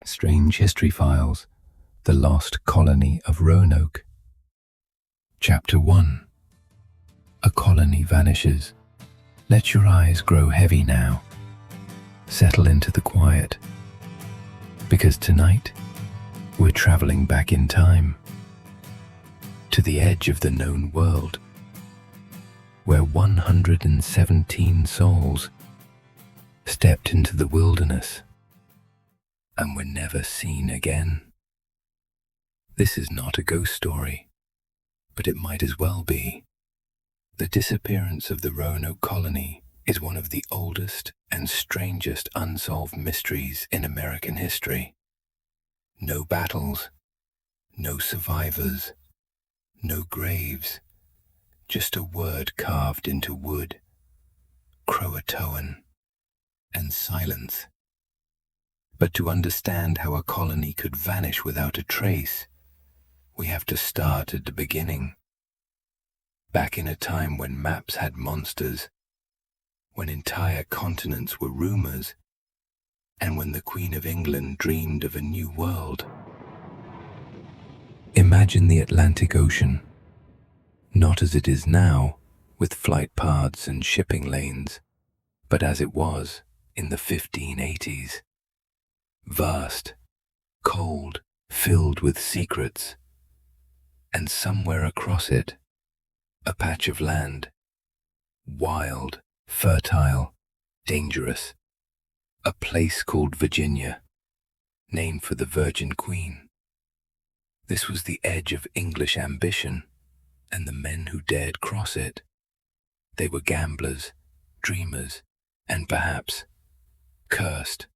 Strange History Files, The Lost Colony of Roanoke. Chapter 1. A colony vanishes. Let your eyes grow heavy now. Settle into the quiet. Because tonight, we're traveling back in time. To the edge of the known world, where 117 souls stepped into the wilderness and were never seen again. This is not a ghost story, but it might as well be. The disappearance of the Roanoke Colony is one of the oldest and strangest unsolved mysteries in American history. No battles, no survivors, no graves, just a word carved into wood, Croatoan, and silence. But to understand how a colony could vanish without a trace, we have to start at the beginning. Back in a time when maps had monsters, when entire continents were rumors, and when the Queen of England dreamed of a new world. Imagine the Atlantic Ocean, not as it is now, with flight paths and shipping lanes, but as it was in the 1580s. Vast, cold, filled with secrets, and somewhere across it, a patch of land, wild, fertile, dangerous, a place called Virginia, named for the Virgin Queen. This was the edge of English ambition, and the men who dared cross it. They were gamblers, dreamers, and perhaps cursed.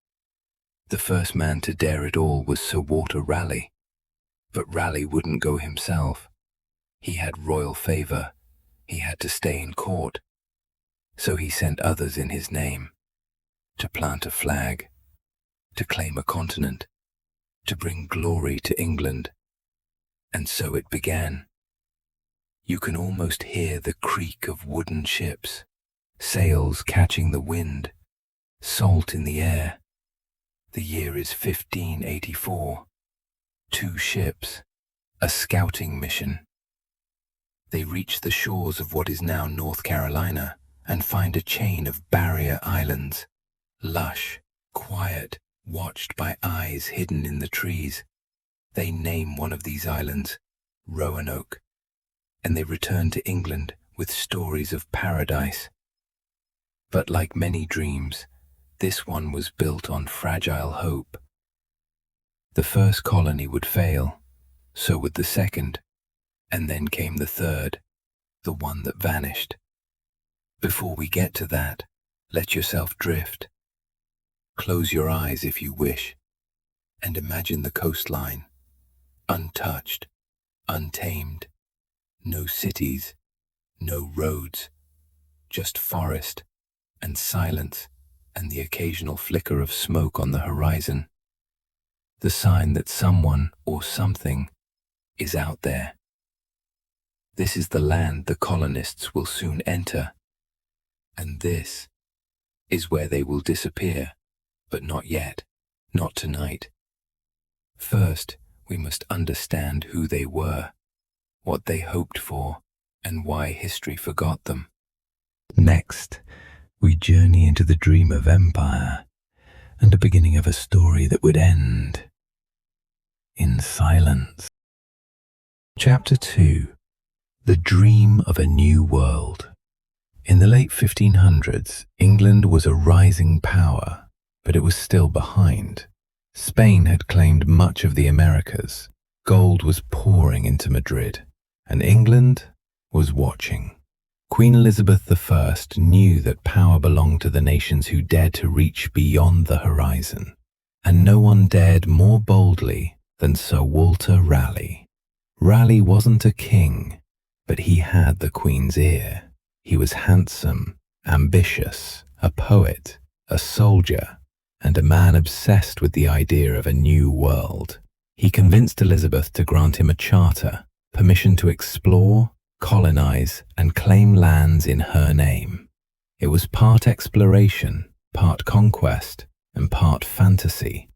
The first man to dare it all was Sir Walter Raleigh, but Raleigh wouldn't go himself. He had royal favor. He had to stay in court. So he sent others in his name, to plant a flag, to claim a continent, to bring glory to England. And so it began. You can almost hear the creak of wooden ships, sails catching the wind, salt in the air. The year is 1584. 2 ships, a scouting mission. They reach the shores of what is now North Carolina and find a chain of barrier islands, lush, quiet, watched by eyes hidden in the trees. They name one of these islands Roanoke, and they return to England with stories of paradise. But like many dreams, this one was built on fragile hope. The first colony would fail, so would the second, and then came the third, the one that vanished. Before we get to that, let yourself drift. Close your eyes if you wish, and imagine the coastline, untouched, untamed, no cities, no roads, just forest and silence, and the occasional flicker of smoke on the horizon. The sign that someone or something is out there. This is the land the colonists will soon enter, and this is where they will disappear, but not yet, not tonight. First, we must understand who they were, what they hoped for, and why history forgot them. Next, we journey into the dream of empire and the beginning of a story that would end in silence. Chapter 2. The Dream of a New World. In the late 1500s, England was a rising power, but it was still behind. Spain had claimed much of the Americas. Gold was pouring into Madrid, and England was watching. Queen Elizabeth I knew that power belonged to the nations who dared to reach beyond the horizon, and no one dared more boldly than Sir Walter Raleigh. Raleigh wasn't a king, but he had the Queen's ear. He was handsome, ambitious, a poet, a soldier, and a man obsessed with the idea of a new world. He convinced Elizabeth to grant him a charter, permission to explore, colonize, and claim lands in her name. It was part exploration, part conquest, and part fantasy.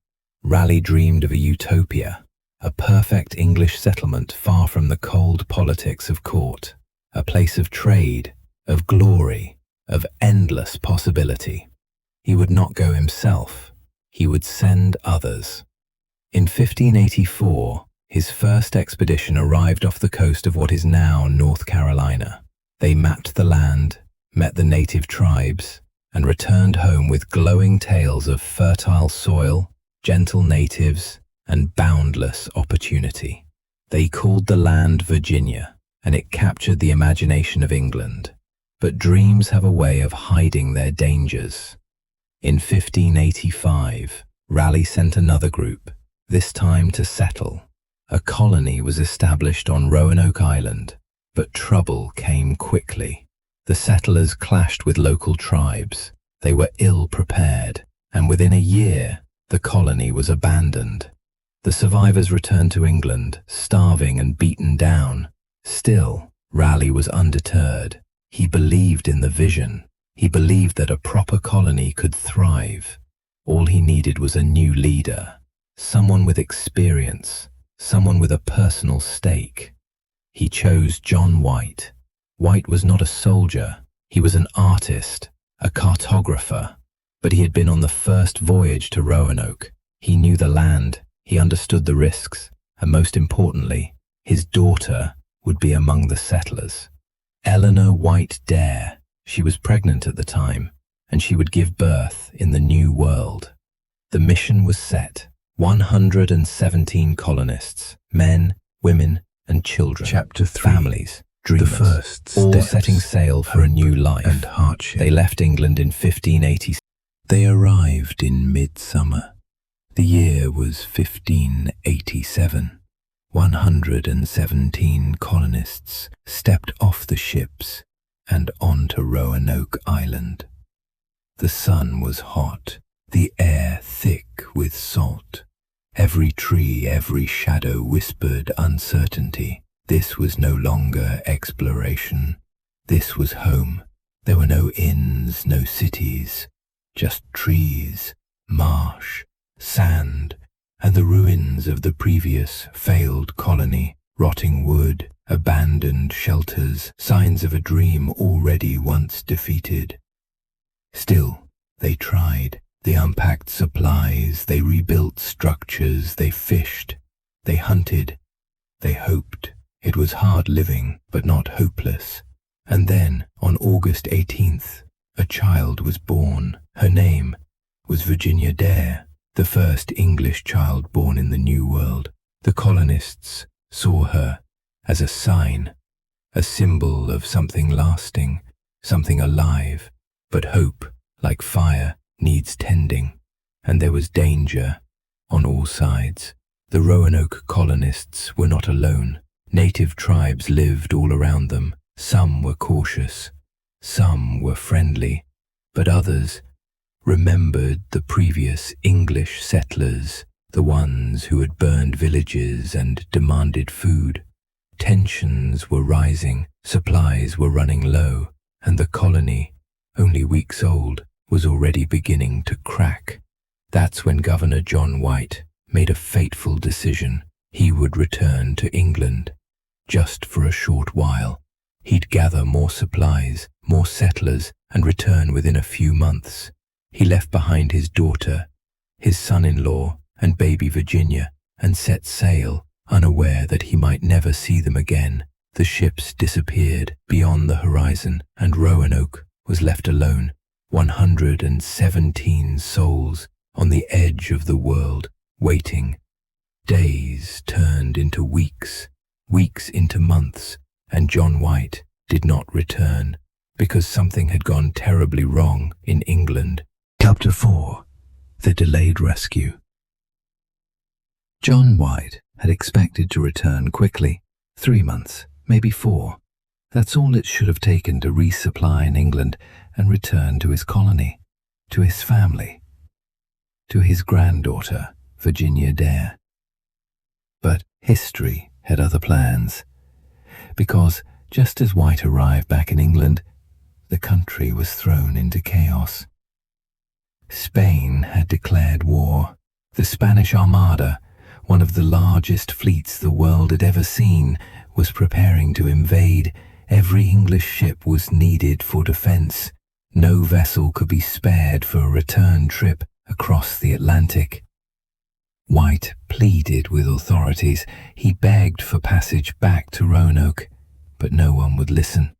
Raleigh dreamed of a utopia, a perfect English settlement far from the cold politics of court, a place of trade, of glory, of endless possibility. He would not go himself, he would send others. In 1584, his first expedition arrived off the coast of what is now North Carolina. They mapped the land, met the native tribes, and returned home with glowing tales of fertile soil, gentle natives, and boundless opportunity. They called the land Virginia, and it captured the imagination of England. But dreams have a way of hiding their dangers. In 1585, Raleigh sent another group, this time to settle. A colony was established on Roanoke Island, but trouble came quickly. The settlers clashed with local tribes. They were ill prepared, and within a year, the colony was abandoned. The survivors returned to England, starving and beaten down. Still, Raleigh was undeterred. He believed in the vision. He believed that a proper colony could thrive. All he needed was a new leader, someone with experience, someone with a personal stake. He chose John White. White was not a soldier. He was an artist, a cartographer. But he had been on the first voyage to Roanoke. He knew the land, he understood the risks, and most importantly, his daughter would be among the settlers. Eleanor White Dare. She was pregnant at the time, and she would give birth in the New World. The mission was set. 117 colonists, men, women, and children. Chapter 3. Families, Dreamers, the first all steps, setting sail for a new life. And hardship. They left England in 1586. They arrived in midsummer. The year was 1587. 117 colonists stepped off the ships and onto Roanoke Island. The sun was hot, the air thick with salt. Every tree, every shadow whispered uncertainty. This was no longer exploration. This was home. There were no inns, no cities, just trees, marsh, sand, and the ruins of the previous failed colony, rotting wood, abandoned shelters, signs of a dream already once defeated. Still, they tried. They unpacked supplies, they rebuilt structures, they fished, they hunted, they hoped. It was hard living, but not hopeless. And then, on August 18th, a child was born. Her name was Virginia Dare, the first English child born in the New World. The colonists saw her as a sign, a symbol of something lasting, something alive. But hope, like fire, needs tending, and there was danger on all sides. The Roanoke colonists were not alone. Native tribes lived all around them. Some were cautious, some were friendly, but others remembered the previous English settlers, the ones who had burned villages and demanded food. Tensions were rising, supplies were running low, and the colony, only weeks old, was already beginning to crack. That's when Governor John White made a fateful decision. He would return to England, just for a short while. He'd gather more supplies, more settlers, and return within a few months. He left behind his daughter, his son-in-law, and baby Virginia, and set sail, unaware that he might never see them again. The ships disappeared beyond the horizon, and Roanoke was left alone. 117 souls on the edge of the world, waiting. Days turned into weeks, weeks into months, and John White did not return because something had gone terribly wrong in England. Chapter 4. The Delayed Rescue. John White had expected to return quickly, 3 months, maybe 4. That's all it should have taken to resupply in England and return to his colony, to his family, to his granddaughter, Virginia Dare. But history had other plans, because just as White arrived back in England, the country was thrown into chaos. Spain had declared war. The Spanish Armada, one of the largest fleets the world had ever seen, was preparing to invade. Every English ship was needed for defense. No vessel could be spared for a return trip across the Atlantic. White pleaded with authorities. He begged for passage back to Roanoke, but no one would listen.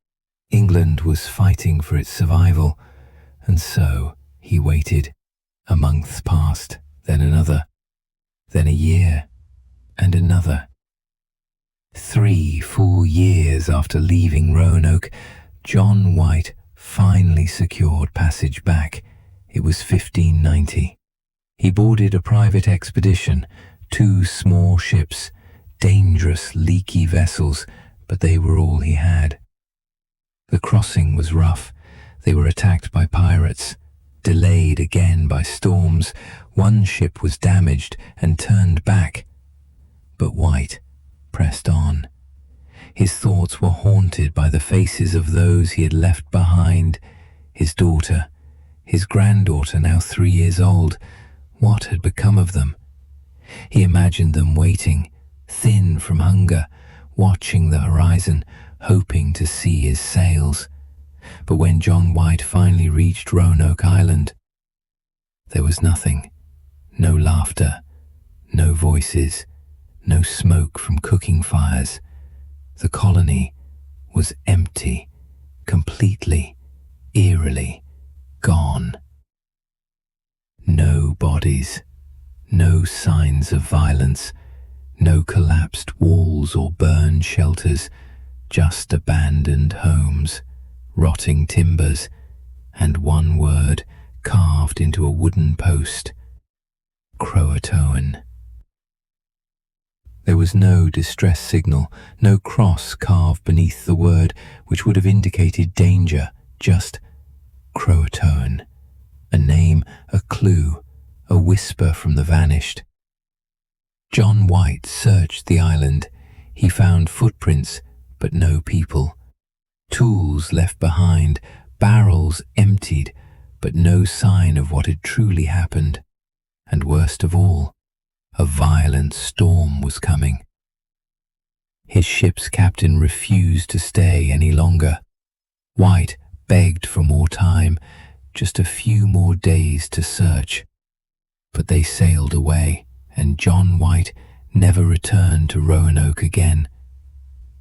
England was fighting for its survival, and so he waited. A month passed, then another, then a year, and another. 3 full years after leaving Roanoke, John White finally secured passage back. It was 1590. He boarded a private expedition, 2 small ships, dangerous, leaky vessels, but they were all he had. The crossing was rough. They were attacked by pirates, delayed again by storms. One ship was damaged and turned back. But White pressed on. His thoughts were haunted by the faces of those he had left behind. His daughter, his granddaughter, now 3 years old. What had become of them? He imagined them waiting, thin from hunger, watching the horizon, hoping to see his sails. But when John White finally reached Roanoke Island, there was nothing. No laughter, no voices, no smoke from cooking fires. The colony was empty, completely, eerily gone. No bodies, no signs of violence, no collapsed walls or burned shelters, just abandoned homes, rotting timbers, and one word carved into a wooden post: Croatoan. There was no distress signal, no cross carved beneath the word which would have indicated danger, just Croatoan. A name, a clue, a whisper from the vanished. John White searched the island. He found footprints, but no people. Tools left behind, barrels emptied, but no sign of what had truly happened. And worst of all, a violent storm was coming. His ship's captain refused to stay any longer. White begged for more time, just a few more days to search. But they sailed away, and John White never returned to Roanoke again.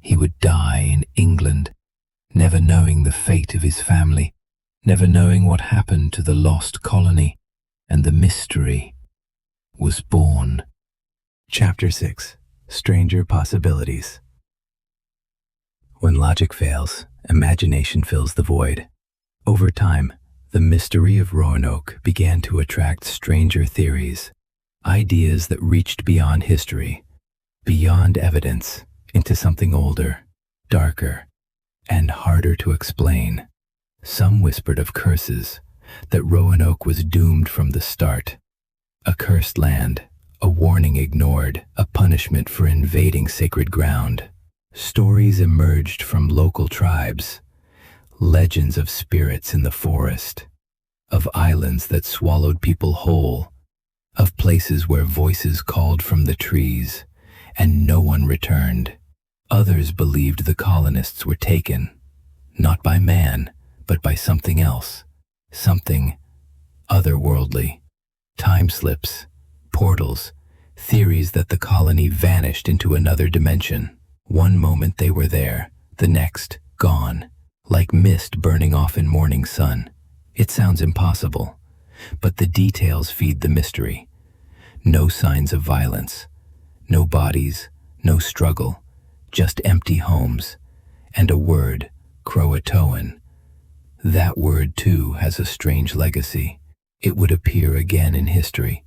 He would die in England, never knowing the fate of his family, never knowing what happened to the lost colony, and the mystery was born. Chapter 6. Stranger Possibilities. When logic fails, imagination fills the void. Over time, the mystery of Roanoke began to attract stranger theories, ideas that reached beyond history, beyond evidence, into something older, darker, and harder to explain. Some whispered of curses, that Roanoke was doomed from the start. A cursed land, a warning ignored, a punishment for invading sacred ground. Stories emerged from local tribes, legends of spirits in the forest, of islands that swallowed people whole, of places where voices called from the trees, and no one returned. Others believed the colonists were taken, not by man, but by something else, something otherworldly. Time slips, portals, theories that the colony vanished into another dimension. One moment they were there, the next, gone, like mist burning off in morning sun. It sounds impossible, but the details feed the mystery. No signs of violence, no bodies, no struggle, just empty homes, and a word, Croatoan. That word, too, has a strange legacy. It would appear again in history,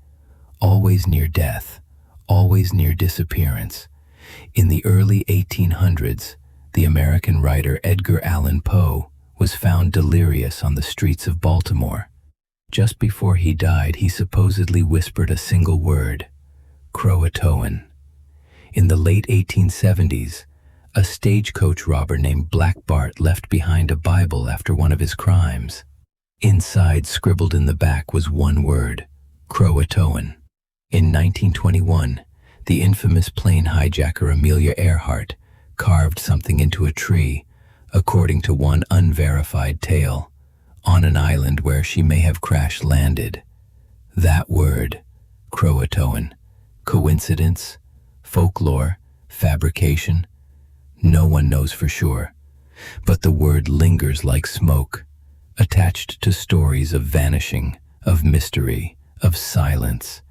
always near death, always near disappearance. In the early 1800s, the American writer Edgar Allan Poe was found delirious on the streets of Baltimore. Just before he died, he supposedly whispered a single word, Croatoan. In the late 1870s, a stagecoach robber named Black Bart left behind a Bible after one of his crimes. Inside, scribbled in the back, was one word, Croatoan. In 1921, the infamous plane hijacker Amelia Earhart carved something into a tree, according to one unverified tale, on an island where she may have crash-landed. That word, Croatoan, coincidence, folklore, fabrication, no one knows for sure. But the word lingers like smoke, attached to stories of vanishing, of mystery, of silence.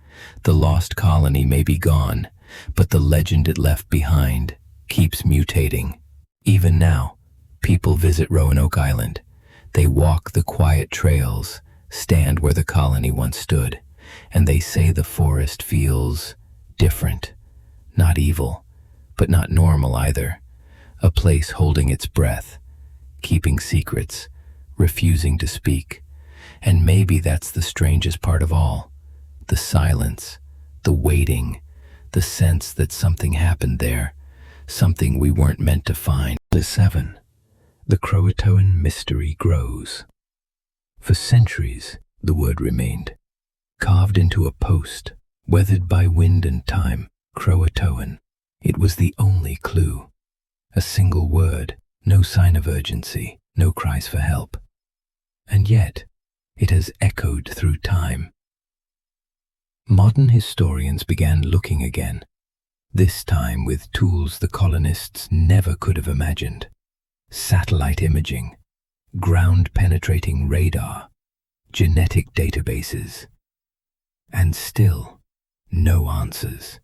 The lost colony may be gone, but the legend it left behind keeps mutating. Even now, people visit Roanoke Island. They walk the quiet trails, stand where the colony once stood, and they say the forest feels different, not evil, but not normal either. A place holding its breath, keeping secrets, refusing to speak. And maybe that's the strangest part of all. The silence, the waiting, the sense that something happened there, something we weren't meant to find. 7. The Croatoan mystery grows. For centuries, the word remained, carved into a post, weathered by wind and time. Croatoan. It was the only clue. A single word, no sign of urgency, no cries for help. And yet, it has echoed through time. Modern historians began looking again, this time with tools the colonists never could have imagined. Satellite imaging, ground-penetrating radar, genetic databases. And still, no answers.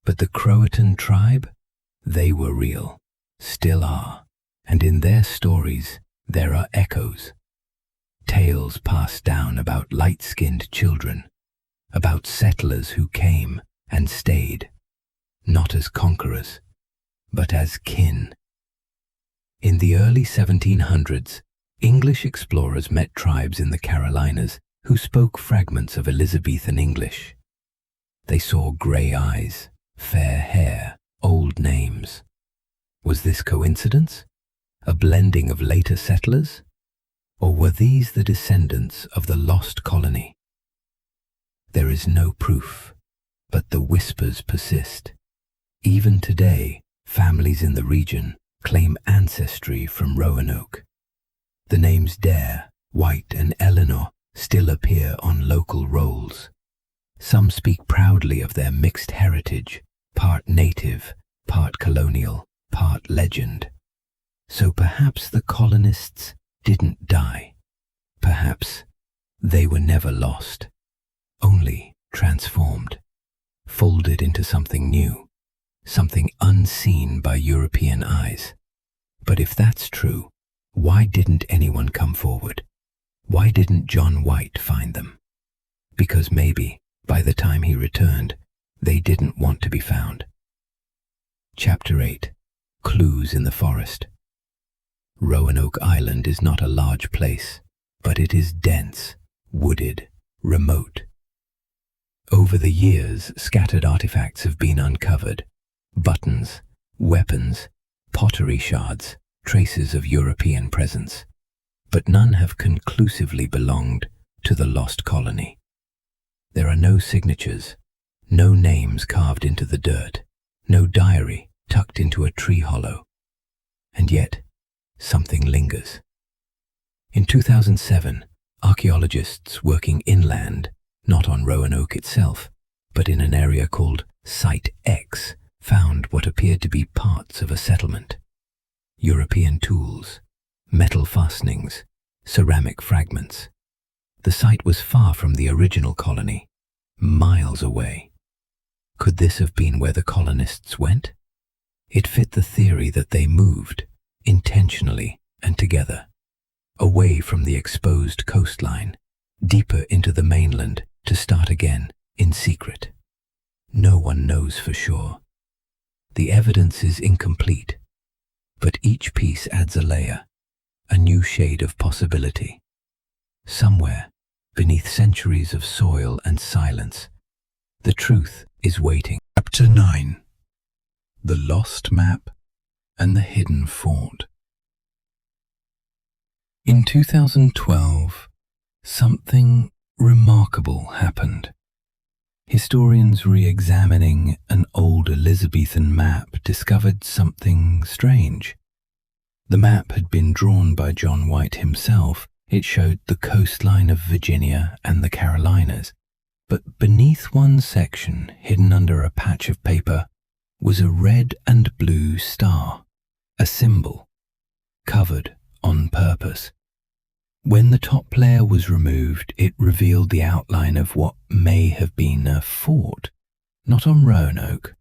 But the Croatan tribe, they were real, still are, and in their stories there are echoes. Tales passed down about light-skinned children, about settlers who came and stayed, not as conquerors, but as kin. In the early 1700s, English explorers met tribes in the Carolinas who spoke fragments of Elizabethan English. They saw grey eyes, fair hair, old names. Was this coincidence? A blending of later settlers? Or were these the descendants of the lost colony? There is no proof, but the whispers persist. Even today, families in the region claim ancestry from Roanoke. The names Dare, White, and Eleanor still appear on local rolls. Some speak proudly of their mixed heritage, part native, part colonial, part legend. So perhaps the colonists didn't die. Perhaps they were never lost, only transformed, folded into something new, something unseen by European eyes. But if that's true, why didn't anyone come forward? Why didn't John White find them? Because maybe, by the time he returned, they didn't want to be found. Chapter 8. Clues in the Forest. Roanoke Island is not a large place, but it is dense, wooded, remote. Over the years, scattered artifacts have been uncovered. Buttons, weapons, pottery shards, traces of European presence. But none have conclusively belonged to the lost colony. There are no signatures, no names carved into the dirt, no diary tucked into a tree hollow. And yet, something lingers. In 2007, archaeologists working inland, not on Roanoke itself, but in an area called Site X, found what appeared to be parts of a settlement. European tools, metal fastenings, ceramic fragments. The site was far from the original colony, miles away. Could this have been where the colonists went? It fit the theory that they moved, intentionally and together, away from the exposed coastline, deeper into the mainland to start again in secret. No one knows for sure. The evidence is incomplete, but each piece adds a layer, a new shade of possibility. Somewhere, beneath centuries of soil and silence, the truth is waiting. Chapter 9. The Lost Map and the Hidden Fort. In 2012, something remarkable happened. Historians re-examining an old Elizabethan map discovered something strange. The map had been drawn by John White himself. It showed the coastline of Virginia and the Carolinas, but beneath one section, hidden under a patch of paper, was a red and blue star, a symbol, covered on purpose. When the top layer was removed, it revealed the outline of what may have been a fort, not on Roanoke,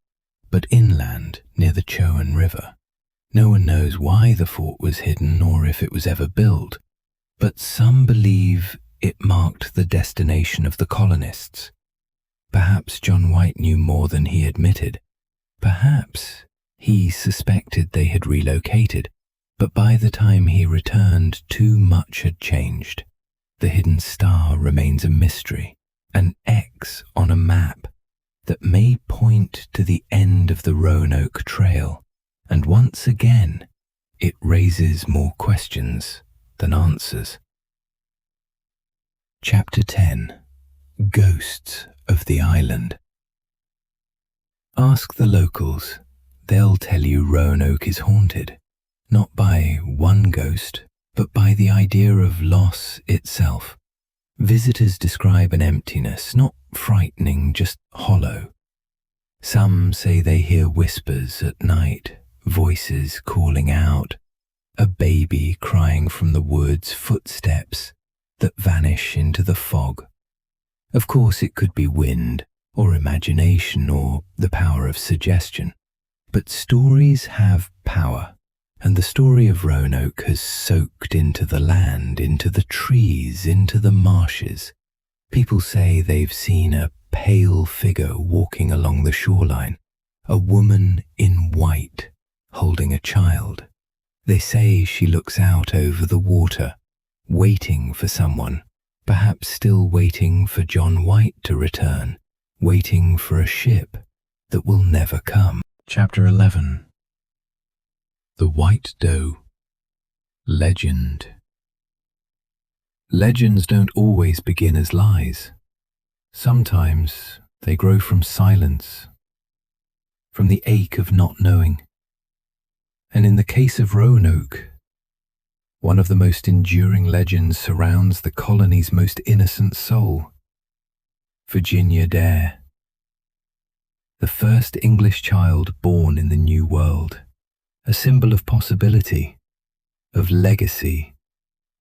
but inland near the Chowan River. No one knows why the fort was hidden or if it was ever built, but some believe it marked the destination of the colonists. Perhaps John White knew more than he admitted. Perhaps he suspected they had relocated, but by the time he returned, too much had changed. The hidden star remains a mystery, an X on a map that may point to the end of the Roanoke Trail, and once again, it raises more questions than answers. Chapter 10. Ghosts of the Island. Ask the locals. They'll tell you Roanoke is haunted, not by one ghost, but by the idea of loss itself. Visitors describe an emptiness, not frightening, just hollow. Some say they hear whispers at night, voices calling out, a baby crying from the woods, footsteps that vanish into the fog. Of course, it could be wind, or imagination, or the power of suggestion. But stories have power, and the story of Roanoke has soaked into the land, into the trees, into the marshes. People say they've seen a pale figure walking along the shoreline, a woman in white holding a child. They say she looks out over the water, waiting for someone, perhaps still waiting for John White to return, waiting for a ship that will never come. Chapter 11. The White Doe. Legend. Legends don't always begin as lies. Sometimes they grow from silence, from the ache of not knowing. And in the case of Roanoke, one of the most enduring legends surrounds the colony's most innocent soul, Virginia Dare, the first English child born in the New World, a symbol of possibility, of legacy,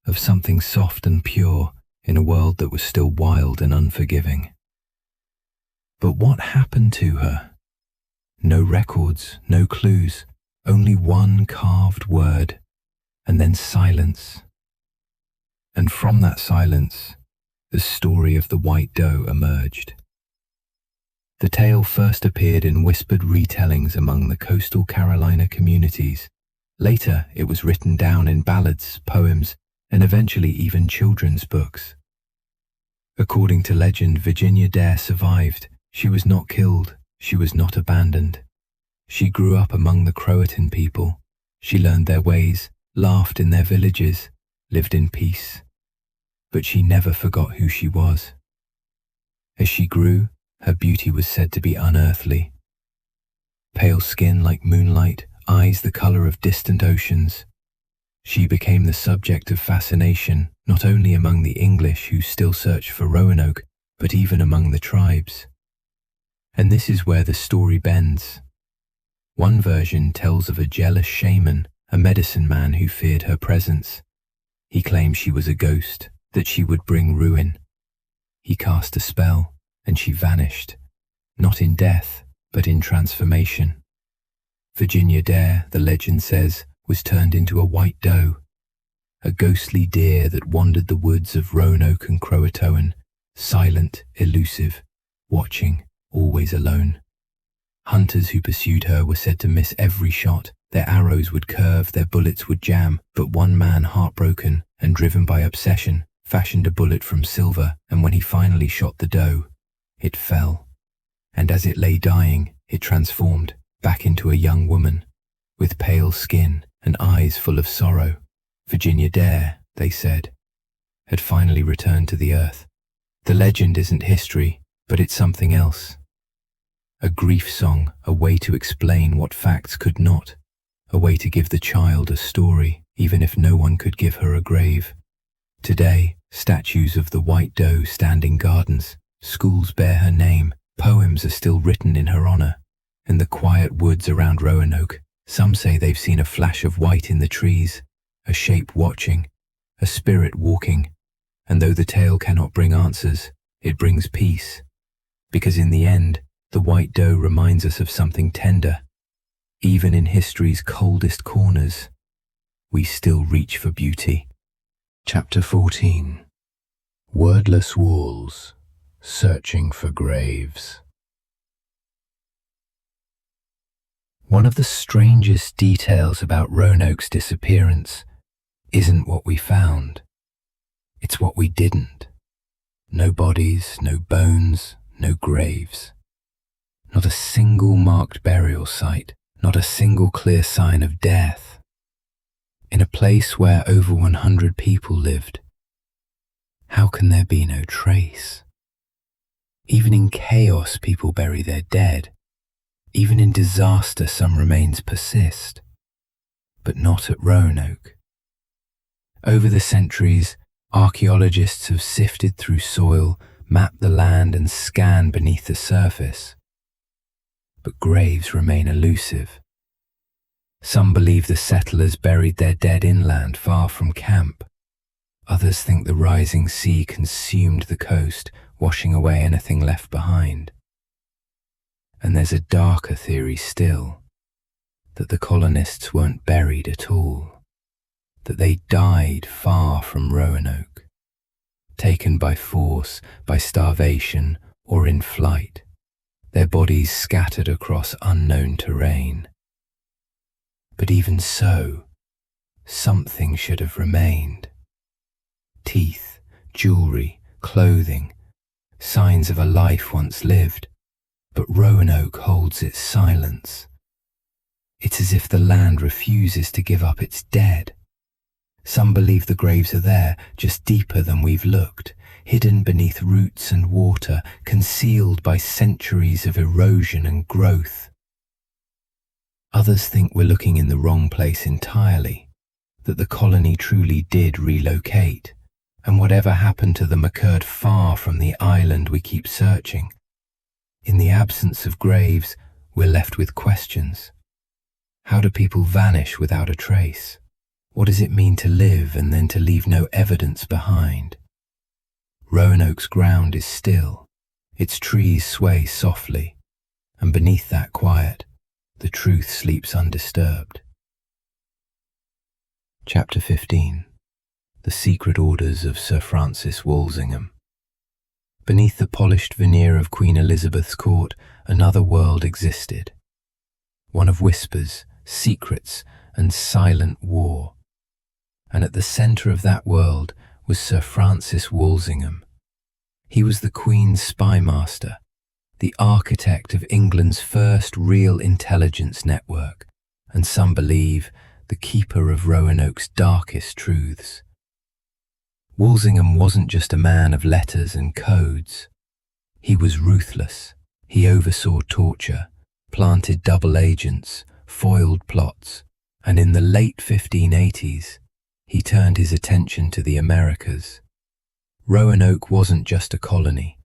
of something soft and pure in a world that was still wild and unforgiving. But what happened to her? No records, no clues, only one carved word, and then silence. And from that silence, the story of the White Doe emerged. The tale first appeared in whispered retellings among the coastal Carolina communities. Later, it was written down in ballads, poems, and eventually even children's books. According to legend, Virginia Dare survived. She was not killed. She was not abandoned. She grew up among the Croatan people. She learned their ways, laughed in their villages, lived in peace. But she never forgot who she was. As she grew, her beauty was said to be unearthly. Pale skin like moonlight, eyes the color of distant oceans. She became the subject of fascination, not only among the English who still search for Roanoke, but even among the tribes. And this is where the story bends. One version tells of a jealous shaman, a medicine man who feared her presence. He claimed she was a ghost, that she would bring ruin. He cast a spell, and she vanished, not in death, but in transformation. Virginia Dare, the legend says, was turned into a white doe, a ghostly deer that wandered the woods of Roanoke and Croatoan, silent, elusive, watching, always alone. Hunters who pursued her were said to miss every shot. Their arrows would curve, their bullets would jam, but one man, heartbroken and driven by obsession, fashioned a bullet from silver, and when he finally shot the doe, it fell. And as it lay dying, it transformed back into a young woman, with pale skin and eyes full of sorrow. Virginia Dare, they said, had finally returned to the earth. The legend isn't history, But it's something else. A grief song, a way to explain what facts could not, a way to give the child a story, even if no one could give her a grave. Today, statues of the white doe stand in gardens, schools bear her name, poems are still written in her honor. In the quiet woods around Roanoke, some say they've seen a flash of white in the trees, a shape watching, a spirit walking, and though the tale cannot bring answers, it brings peace, because in the end, the white doe reminds us of something tender. Even in history's coldest corners, we still reach for beauty. Chapter 14. Wordless Walls, Searching for Graves. One of the strangest details about Roanoke's disappearance isn't what we found. It's what we didn't. No bodies, no bones, no graves. Not a single marked burial site, not a single clear sign of death. In a place where over 100 people lived, how can there be no trace? Even in chaos, people bury their dead. Even in disaster, some remains persist. But not at Roanoke. Over the centuries, archaeologists have sifted through soil, mapped the land and scanned beneath the surface. But graves remain elusive. Some believe the settlers buried their dead inland, far from camp. Others think the rising sea consumed the coast, washing away anything left behind. And there's a darker theory still, that the colonists weren't buried at all, that they died far from Roanoke, taken by force, by starvation, or in flight, their bodies scattered across unknown terrain. But even so, something should have remained. Teeth, jewelry, clothing, signs of a life once lived, but Roanoke holds its silence. It's as if the land refuses to give up its dead. Some believe the graves are there, just deeper than we've looked, hidden beneath roots and water, concealed by centuries of erosion and growth. Others think we're looking in the wrong place entirely, that the colony truly did relocate, and whatever happened to them occurred far from the island we keep searching. In the absence of graves, we're left with questions. How do people vanish without a trace? What does it mean to live and then to leave no evidence behind? Roanoke's ground is still, its trees sway softly, and beneath that quiet, the truth sleeps undisturbed. Chapter 15. The Secret Orders of Sir Francis Walsingham. Beneath the polished veneer of Queen Elizabeth's court, another world existed. One of whispers, secrets, and silent war. And at the centre of that world was Sir Francis Walsingham. He was the Queen's spy master, the architect of England's first real intelligence network, and some believe the keeper of Roanoke's darkest truths. Walsingham wasn't just a man of letters and codes. He was ruthless. He oversaw torture, planted double agents, foiled plots, and in the late 1580s, he turned his attention to the Americas. Roanoke wasn't just a colony.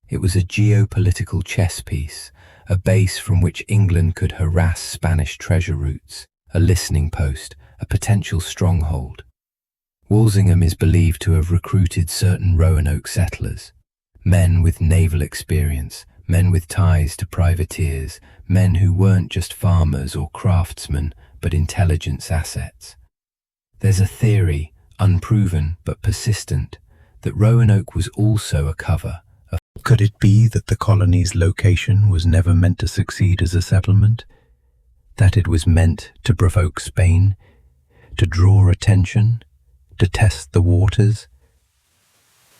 It was a geopolitical chess piece, a base from which England could harass Spanish treasure routes, a listening post, a potential stronghold. Walsingham is believed to have recruited certain Roanoke settlers, men with naval experience, men with ties to privateers, men who weren't just farmers or craftsmen, but intelligence assets. There's a theory, unproven but persistent, that Roanoke was also a cover. Could it be that the colony's location was never meant to succeed as a settlement? That it was meant to provoke Spain, to draw attention, to test the waters?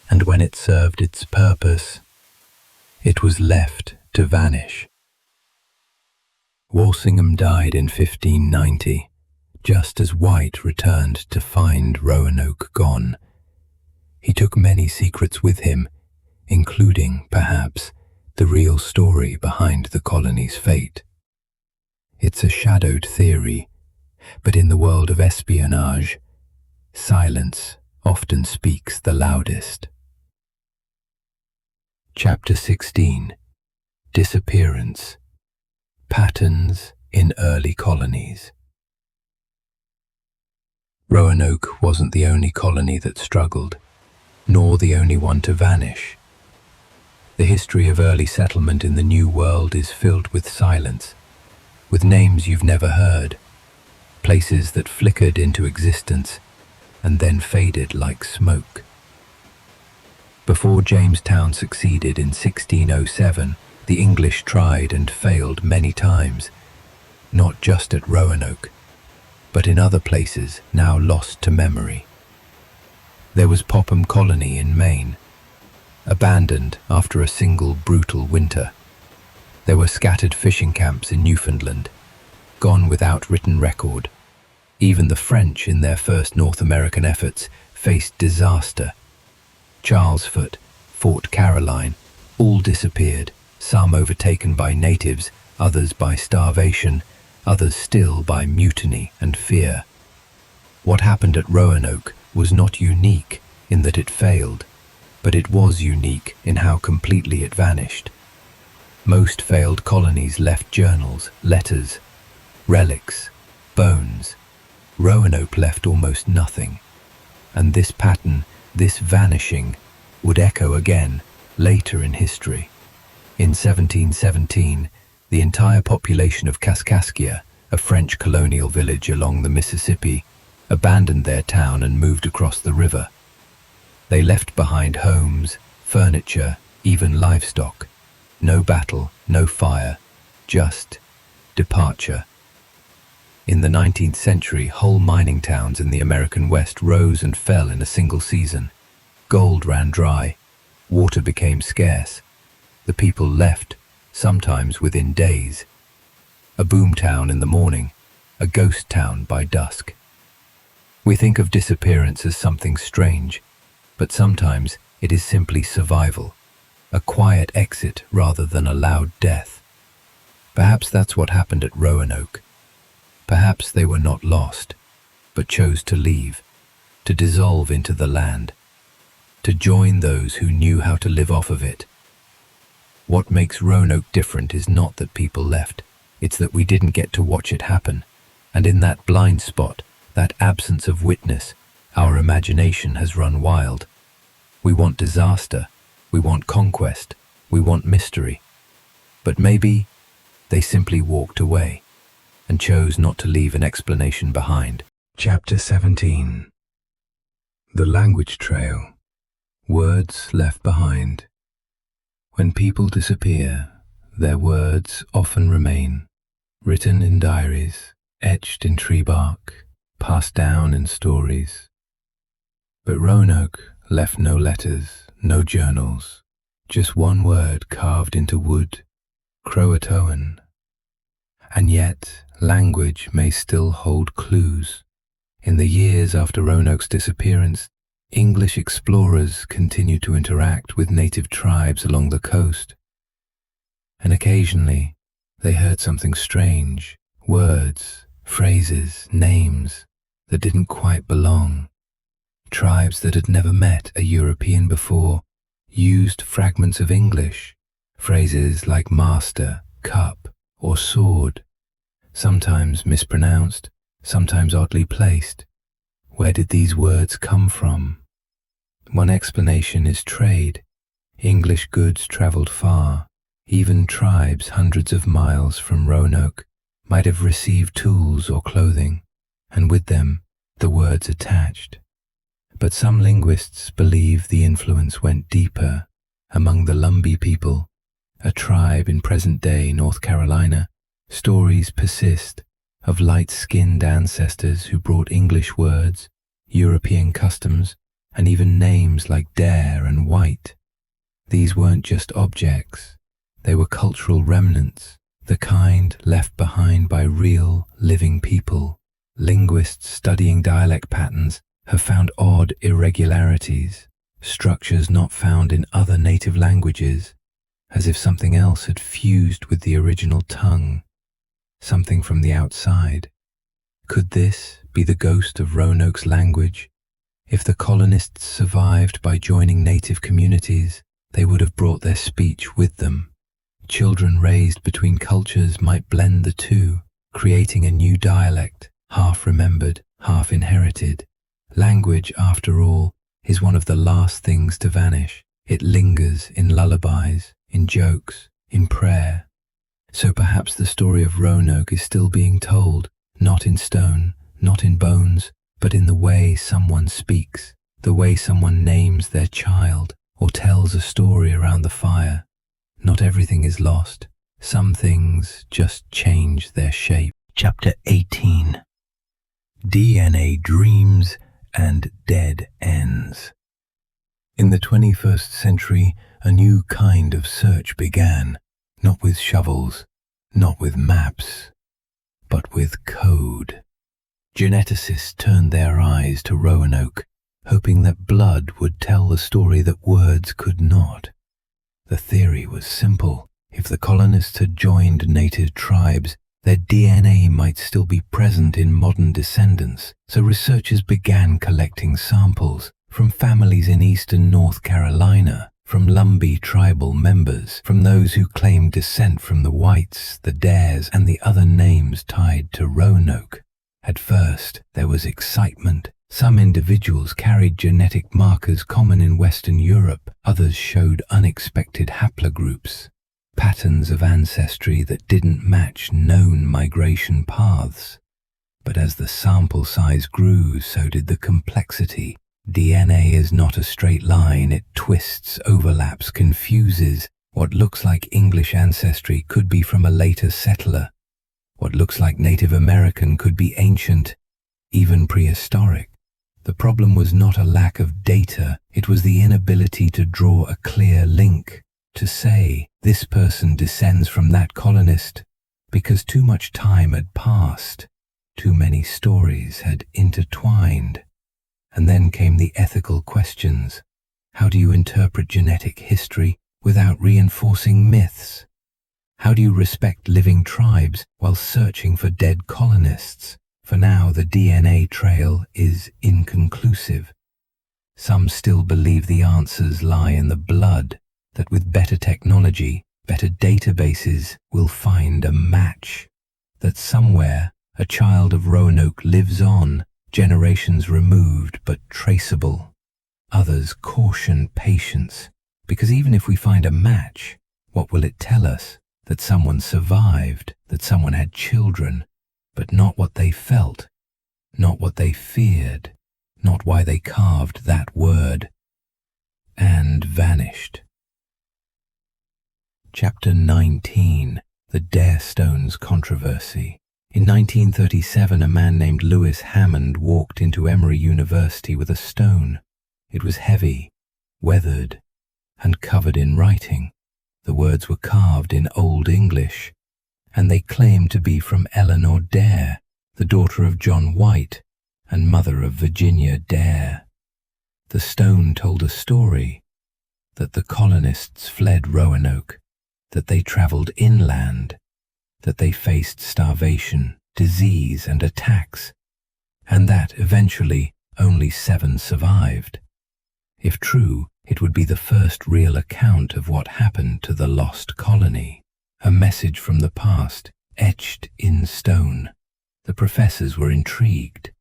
And when it served its purpose, it was left to vanish. Walsingham died in 1590, just as White returned to find Roanoke gone. He took many secrets with him, including, perhaps, the real story behind the colony's fate. It's a shadowed theory, but in the world of espionage, silence often speaks the loudest. Chapter 16. Disappearance. Patterns in early colonies. Roanoke wasn't the only colony that struggled, nor the only one to vanish. The history of early settlement in the New World is filled with silence, with names you've never heard, places that flickered into existence and then faded like smoke. Before Jamestown succeeded in 1607, the English tried and failed many times, not just at Roanoke, but in other places now lost to memory. There was Popham Colony in Maine, abandoned after a single brutal winter. There were scattered fishing camps in Newfoundland, gone without written record. Even the French, in their first North American efforts, faced disaster. Charlesfort, Fort Caroline, all disappeared, some overtaken by natives, others by starvation, others still by mutiny and fear. What happened at Roanoke was not unique in that it failed, but it was unique in how completely it vanished. Most failed colonies left journals, letters, relics, bones. Roanoke left almost nothing, and this pattern, this vanishing, would echo again later in history. In 1717, the entire population of Kaskaskia, a French colonial village along the Mississippi, abandoned their town and moved across the river. They left behind homes, furniture, even livestock. No battle, no fire, just departure. In the 19th century, whole mining towns in the American West rose and fell in a single season. Gold ran dry, water became scarce. The people left, sometimes within days. A boomtown in the morning, a ghost town by dusk. We think of disappearance as something strange, but sometimes it is simply survival, a quiet exit rather than a loud death. Perhaps that's what happened at Roanoke. Perhaps they were not lost, but chose to leave, to dissolve into the land, to join those who knew how to live off of it. What makes Roanoke different is not that people left, it's that we didn't get to watch it happen, and in that blind spot, that absence of witness, our imagination has run wild. We want disaster, we want conquest, we want mystery. But maybe they simply walked away and chose not to leave an explanation behind. Chapter 17. The Language Trail. Words left behind. When people disappear, their words often remain, written in diaries, etched in tree bark, passed down in stories. But Roanoke left no letters, no journals, just one word carved into wood, Croatoan. And yet, language may still hold clues. In the years after Roanoke's disappearance, English explorers continued to interact with native tribes along the coast. And occasionally, they heard something strange, words, phrases, names that didn't quite belong. Tribes that had never met a European before used fragments of English, phrases like master, cup, or sword, sometimes mispronounced, sometimes oddly placed. Where did these words come from? One explanation is trade. English goods traveled far. Even tribes hundreds of miles from Roanoke might have received tools or clothing, and with them the words attached. But some linguists believe the influence went deeper. Among the Lumbee people, a tribe in present-day North Carolina, stories persist of light-skinned ancestors who brought English words, European customs, and even names like dare and white. These weren't just objects, they were cultural remnants, the kind left behind by real, living people. Linguists studying dialect patterns have found odd irregularities, structures not found in other native languages, as if something else had fused with the original tongue, something from the outside. Could this be the ghost of Roanoke's language? If the colonists survived by joining native communities, they would have brought their speech with them. Children raised between cultures might blend the two, creating a new dialect, half remembered, half inherited. Language, after all, is one of the last things to vanish. It lingers in lullabies, in jokes, in prayer. So perhaps the story of Roanoke is still being told, not in stone, not in bones, but in the way someone speaks, the way someone names their child, or tells a story around the fire. Not everything is lost. Some things just change their shape. Chapter 18. DNA Dreams and Dead Ends. In the 21st century, a new kind of search began, not with shovels, not with maps, but with code. Geneticists turned their eyes to Roanoke, hoping that blood would tell the story that words could not. The theory was simple. If the colonists had joined native tribes, their DNA might still be present in modern descendants, so researchers began collecting samples from families in eastern North Carolina, from Lumbee tribal members, from those who claimed descent from the Whites, the Dares, and the other names tied to Roanoke. At first, there was excitement. Some individuals carried genetic markers common in Western Europe, others showed unexpected haplogroups, patterns of ancestry that didn't match known migration paths. But as the sample size grew, so did the complexity. DNA is not a straight line. It twists, overlaps, confuses. What looks like English ancestry could be from a later settler. What looks like Native American could be ancient, even prehistoric. The problem was not a lack of data, it was the inability to draw a clear link, to say, this person descends from that colonist, because too much time had passed, too many stories had intertwined. And then came the ethical questions. How do you interpret genetic history without reinforcing myths? How do you respect living tribes while searching for dead colonists? For now, the DNA trail is inconclusive. Some still believe the answers lie in the blood, that with better technology, better databases, we'll find a match. That somewhere, a child of Roanoke lives on, generations removed but traceable. Others caution patience, because even if we find a match, what will it tell us? That someone survived, that someone had children, but not what they felt, not what they feared, not why they carved that word, and vanished. Chapter 19. The Dare Stones Controversy. In 1937, a man named Lewis Hammond walked into Emory University with a stone. It was heavy, weathered, and covered in writing. The words were carved in Old English, and they claimed to be from Eleanor Dare, the daughter of John White and mother of Virginia Dare. The stone told a story, that the colonists fled Roanoke, that they traveled inland, that they faced starvation, disease, and attacks, and that eventually only 7 survived. If true, it would be the first real account of what happened to the lost colony. A message from the past, etched in stone. The professors were intrigued.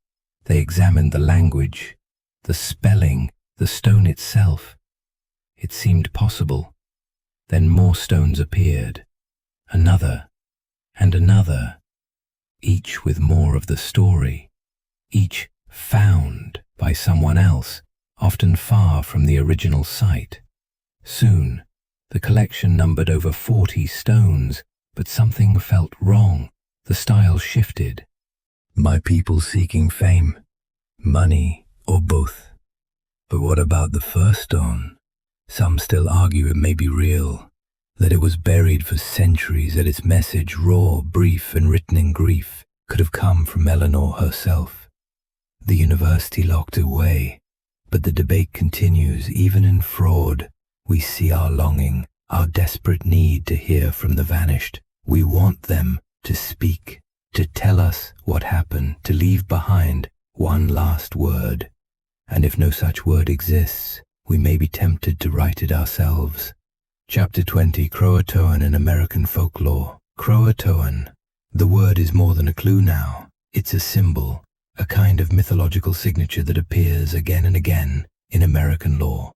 They examined the language, the spelling, the stone itself. It seemed possible. Then more stones appeared. Another, and another, each with more of the story, each found by someone else, often far from the original site. Soon, the collection numbered over 40 stones, but something felt wrong. The style shifted. My people seeking fame, money, or both. But what about the first stone? Some still argue it may be real, that it was buried for centuries, that its message, raw, brief, and written in grief, could have come from Eleanor herself. The university locked it away, But the debate continues. Even in fraud, we see our longing, our desperate need to hear from the vanished. We want them to speak, to tell us what happened, to leave behind one last word. And if no such word exists, we may be tempted to write it ourselves. Chapter 20, Croatoan in American Folklore. Croatoan. The word is more than a clue now. It's a symbol, a kind of mythological signature that appears again and again in American lore.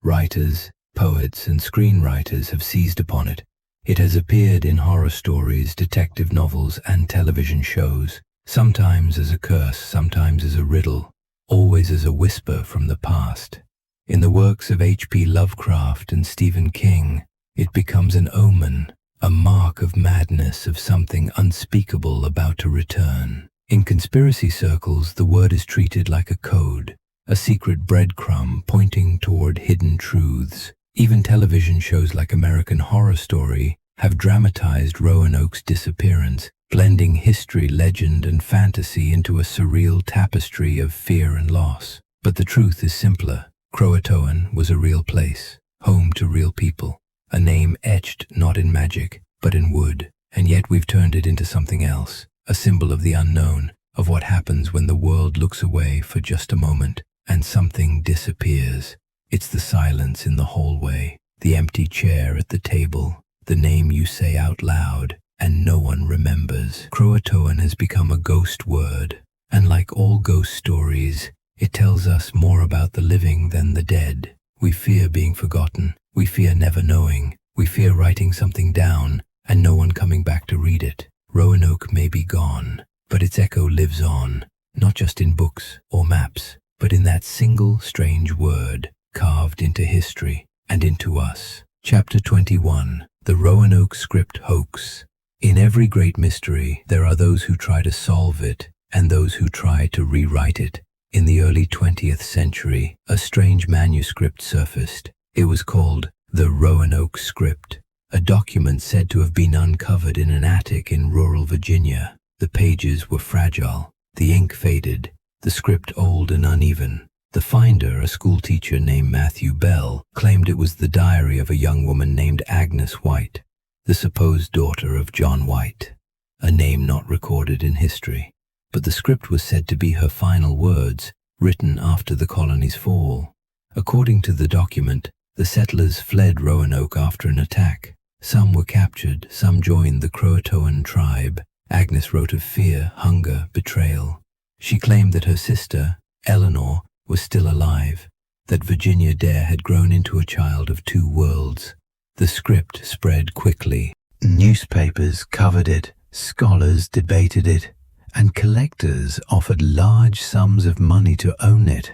Writers, poets, and screenwriters have seized upon it. It has appeared in horror stories, detective novels, and television shows, sometimes as a curse, sometimes as a riddle, always as a whisper from the past. In the works of H.P. Lovecraft and Stephen King, it becomes an omen, a mark of madness, of something unspeakable about to return. In conspiracy circles, the word is treated like a code, a secret breadcrumb pointing toward hidden truths. Even television shows like American Horror Story have dramatized Roanoke's disappearance, blending history, legend, and fantasy into a surreal tapestry of fear and loss. But the truth is simpler. Croatoan was a real place, home to real people, a name etched not in magic, but in wood. And yet we've turned it into something else, a symbol of the unknown, of what happens when the world looks away for just a moment and something disappears. It's the silence in the hallway, the empty chair at the table, the name you say out loud and no one remembers. Croatoan has become a ghost word, and like all ghost stories, it tells us more about the living than the dead. We fear being forgotten. We fear never knowing. We fear writing something down and no one coming back to read it. Roanoke may be gone, but its echo lives on, not just in books or maps, but in that single strange word carved into history and into us. Chapter 21, The Roanoke Script Hoax. In every great mystery, there are those who try to solve it and those who try to rewrite it. In the early 20th century, a strange manuscript surfaced. It was called the Roanoke Script, a document said to have been uncovered in an attic in rural Virginia. The pages were fragile, the ink faded, the script old and uneven. The finder, a schoolteacher named Matthew Bell, claimed it was the diary of a young woman named Agnes White, the supposed daughter of John White, a name not recorded in history. But the script was said to be her final words, written after the colony's fall. According to the document, the settlers fled Roanoke after an attack. Some were captured, some joined the Croatoan tribe. Agnes wrote of fear, hunger, betrayal. She claimed that her sister, Eleanor, was still alive, that Virginia Dare had grown into a child of two worlds. The script spread quickly. Newspapers covered it, scholars debated it, and collectors offered large sums of money to own it.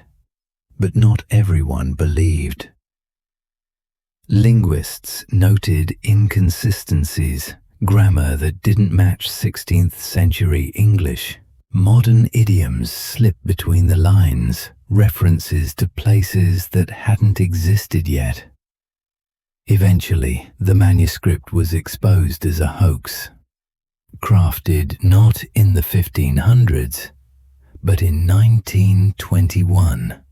But not everyone believed. Linguists noted inconsistencies, grammar that didn't match 16th century English. Modern idioms slipped between the lines, references to places that hadn't existed yet. Eventually, the manuscript was exposed as a hoax, crafted not in the 1500s, but in 1921.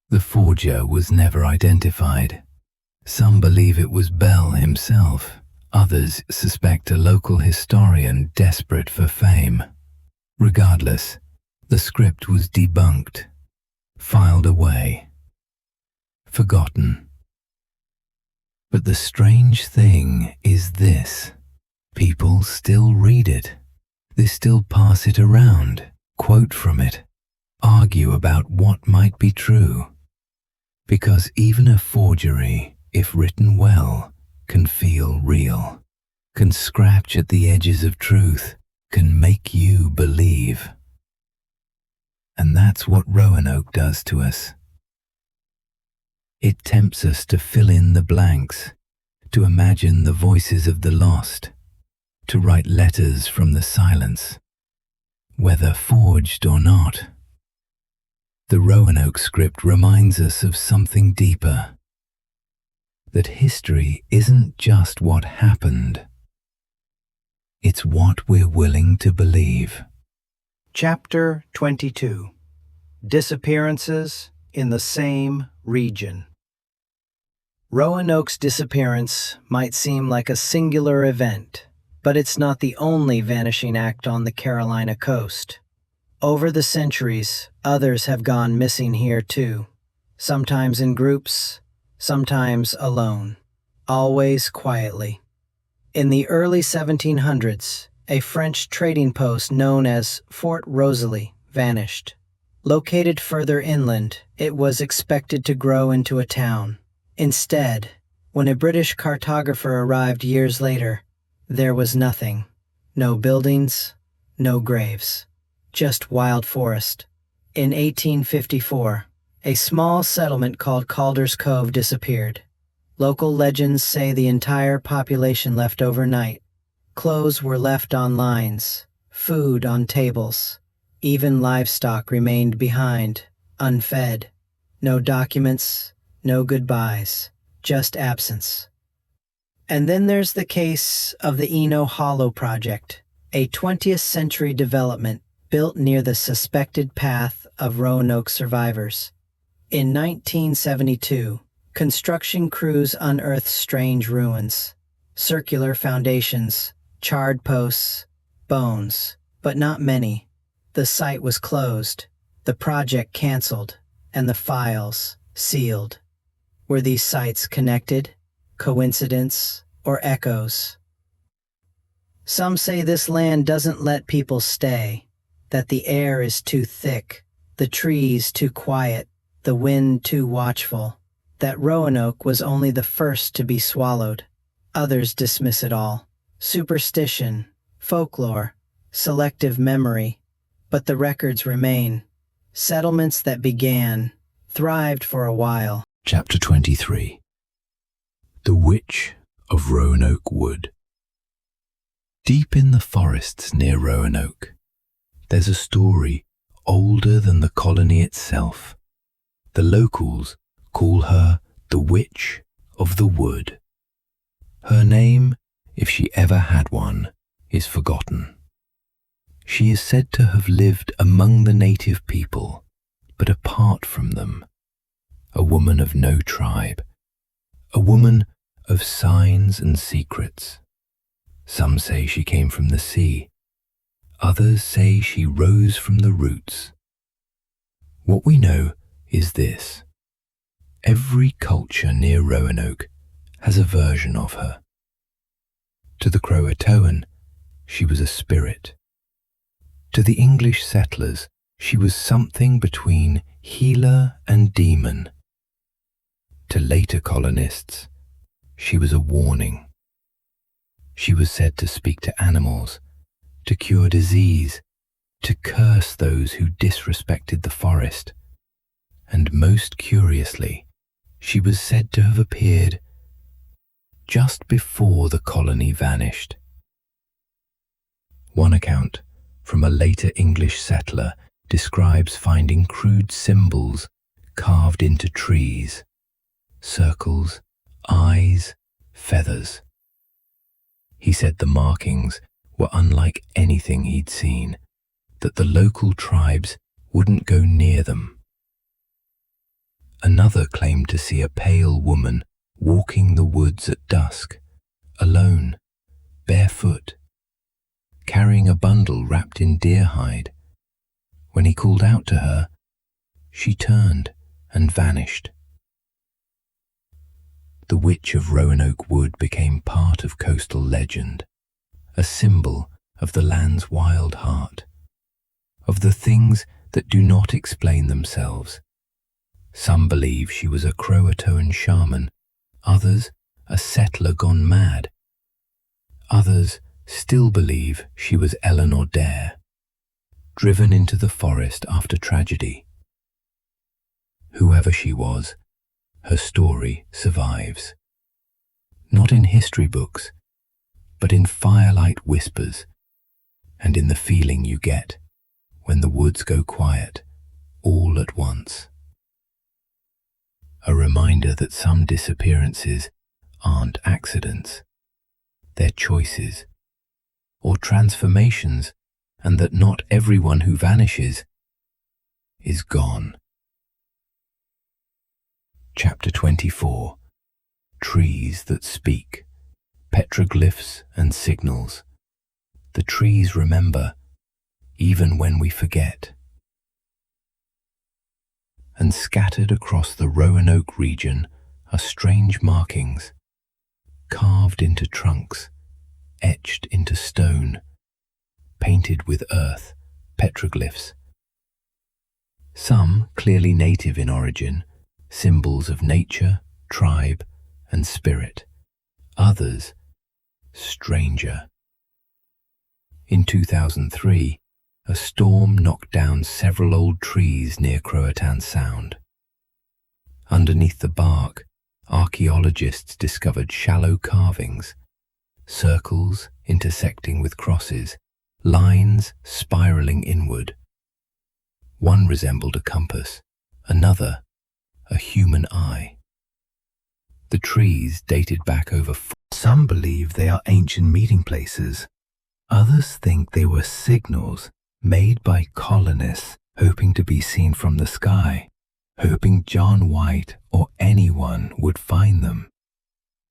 The forger was never identified. Some believe it was Bell himself. Others suspect a local historian desperate for fame. Regardless, the script was debunked, filed away, forgotten. But the strange thing is this. People still read it. They still pass it around, quote from it, argue about what might be true. Because even a forgery, if written well, can feel real, can scratch at the edges of truth, can make you believe. And that's what Roanoke does to us. It tempts us to fill in the blanks, to imagine the voices of the lost, to write letters from the silence, whether forged or not. The Roanoke script reminds us of something deeper, that history isn't just what happened, it's what we're willing to believe. Chapter 22. Disappearances in the same region. Roanoke's disappearance might seem like a singular event, but it's not the only vanishing act on the Carolina coast. Over the centuries, others have gone missing here too, sometimes in groups, sometimes alone, always quietly. In the early 1700s, a French trading post known as Fort Rosalie vanished. Located further inland, it was expected to grow into a town. Instead, when a British cartographer arrived years later, there was nothing. No buildings, no graves, just wild forest. In 1854, a small settlement called Calder's Cove disappeared. Local legends say the entire population left overnight. Clothes were left on lines, food on tables. Even livestock remained behind, unfed. No documents, no goodbyes, just absence. And then there's the case of the Eno Hollow Project, a 20th century development built near the suspected path of Roanoke survivors. In 1972, construction crews unearthed strange ruins, circular foundations, charred posts, bones, but not many. The site was closed, the project canceled, and the files sealed. Were these sites connected? Coincidence or echoes? Some say this land doesn't let people stay, that the air is too thick, the trees too quiet, the wind too watchful, that Roanoke was only the first to be swallowed. Others dismiss it all. Superstition, folklore, selective memory. But the records remain. Settlements that began, thrived for a while. Chapter 23. The Witch of Roanoke Wood. Deep in the forests near Roanoke, there's a story older than the colony itself. The locals call her the Witch of the Wood. Her name, if she ever had one, is forgotten. She is said to have lived among the native people, but apart from them. A woman of no tribe, a woman of signs and secrets. Some say she came from the sea, others say she rose from the roots. What we know is this: every culture near Roanoke has a version of her. To the Croatoan, she was a spirit. To the English settlers, she was something between healer and demon. To later colonists, she was a warning. She was said to speak to animals, to cure disease, to curse those who disrespected the forest. And most curiously, she was said to have appeared just before the colony vanished. One account from a later English settler describes finding crude symbols carved into trees, circles, eyes, feathers. He said the markings were unlike anything he'd seen, that the local tribes wouldn't go near them. Another claimed to see a pale woman walking the woods at dusk, alone, barefoot, carrying a bundle wrapped in deer hide. When he called out to her, she turned and vanished. The Witch of Roanoke Wood became part of coastal legend, a symbol of the land's wild heart, of the things that do not explain themselves. Some believe she was a Croatoan shaman, others a settler gone mad. Others still believe she was Eleanor Dare, driven into the forest after tragedy. Whoever she was, her story survives. Not in history books, but in firelight whispers, and in the feeling you get when the woods go quiet all at once. A reminder that some disappearances aren't accidents, they're choices or transformations, and that not everyone who vanishes is gone. Chapter 24. Trees that speak, petroglyphs and signals. The trees remember, even when we forget. And scattered across the Roanoke region are strange markings, carved into trunks, etched into stone, painted with earth, petroglyphs. Some clearly native in origin, symbols of nature, tribe, and spirit. Others, stranger. In 2003, a storm knocked down several old trees near Croatan Sound. Underneath the bark, archaeologists discovered shallow carvings, circles intersecting with crosses, lines spiraling inward. One resembled a compass, another a human eye. The trees dated back over. Some believe they are ancient meeting places. Others think they were signals made by colonists hoping to be seen from the sky, hoping John White or anyone would find them.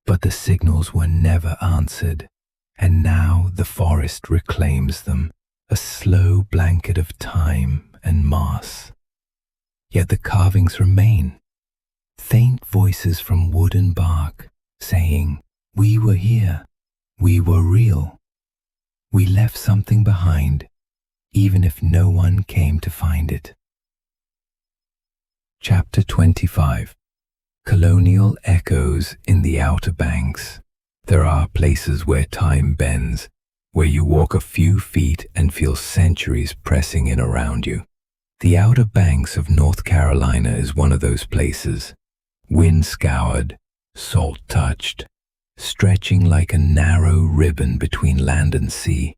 But the signals were never answered, and now the forest reclaims them, a slow blanket of time and moss. Yet the carvings remain, faint voices from wood and bark saying, "We were here, we were real. We left something behind, even if no one came to find it." Chapter 25. Colonial echoes in the Outer Banks. There are places where time bends, where you walk a few feet and feel centuries pressing in around you. The Outer Banks of North Carolina is one of those places, wind-scoured, salt-touched, stretching like a narrow ribbon between land and sea.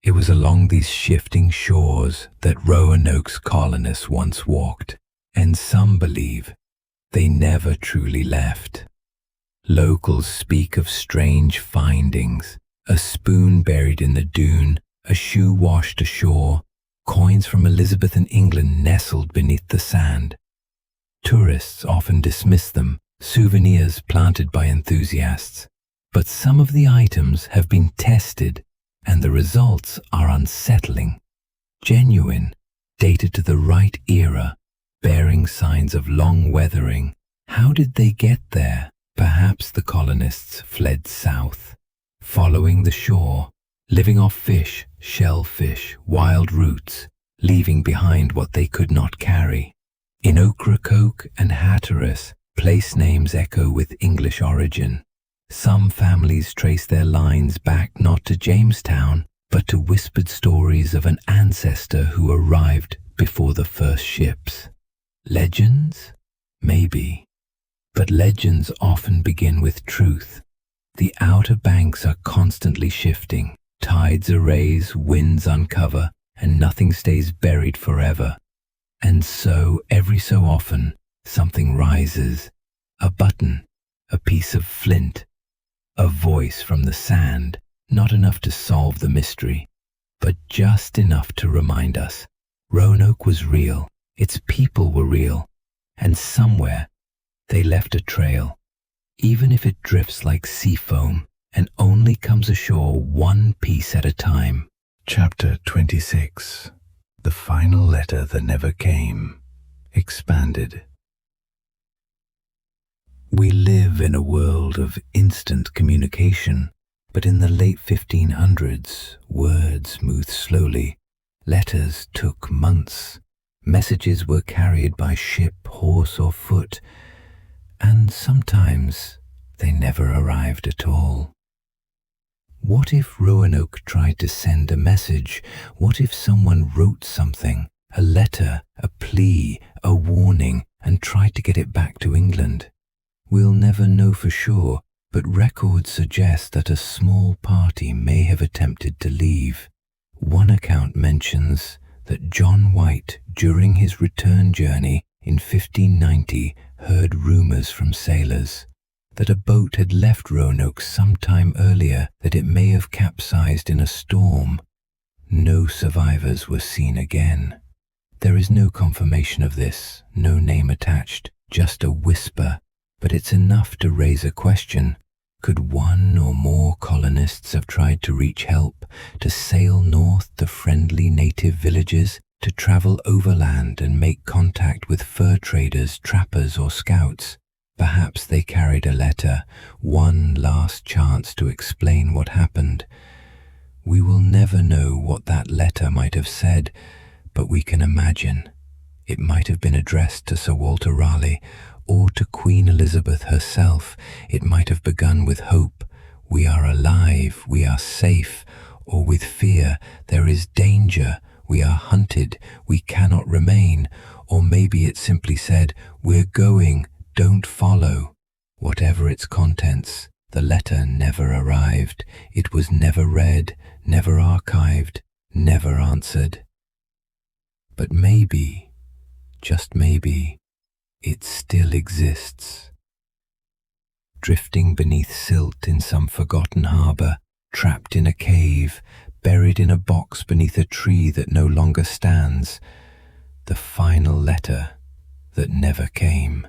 It was along these shifting shores that Roanoke's colonists once walked, and some believe they never truly left. Locals speak of strange findings, a spoon buried in the dune, a shoe washed ashore, coins from Elizabethan England nestled beneath the sand. Tourists often dismiss them, souvenirs planted by enthusiasts. But some of the items have been tested, and the results are unsettling. Genuine, dated to the right era, bearing signs of long weathering. How did they get there? Perhaps the colonists fled south, following the shore, living off fish, shellfish, wild roots, leaving behind what they could not carry. In Ocracoke and Hatteras, place names echo with English origin. Some families trace their lines back not to Jamestown, but to whispered stories of an ancestor who arrived before the first ships. Legends? Maybe. But legends often begin with truth. The Outer Banks are constantly shifting. Tides erase, winds uncover, and nothing stays buried forever. And so, every so often, something rises. A button, a piece of flint, a voice from the sand, not enough to solve the mystery, but just enough to remind us Roanoke was real, its people were real, and somewhere they left a trail, even if it drifts like sea foam and only comes ashore one piece at a time. Chapter 26. The Final Letter That Never Came. Expanded. We live in a world of instant communication, but in the late 1500s, words moved slowly. Letters took months. Messages were carried by ship, horse, or foot, and sometimes they never arrived at all. What if Roanoke tried to send a message? What if someone wrote something, a letter, a plea, a warning, and tried to get it back to England? We'll never know for sure, but records suggest that a small party may have attempted to leave. One account mentions that John White, during his return journey in 1590, heard rumors from sailors that a boat had left Roanoke some time earlier, that it may have capsized in a storm. No survivors were seen again. There is no confirmation of this, no name attached, just a whisper, but it's enough to raise a question. Could one or more colonists have tried to reach help, to sail north to friendly native villages, to travel overland and make contact with fur traders, trappers, or scouts? Perhaps they carried a letter, one last chance to explain what happened. We will never know what that letter might have said, but we can imagine. It might have been addressed to Sir Walter Raleigh or to Queen Elizabeth herself. It might have begun with hope, "We are alive, we are safe," or with fear, "There is danger, we are hunted, we cannot remain," or maybe it simply said, "We're going, don't follow." Whatever its contents, the letter never arrived. It was never read, never archived, never answered. But maybe, just maybe, it still exists. Drifting beneath silt in some forgotten harbour, trapped in a cave, buried in a box beneath a tree that no longer stands, the final letter that never came.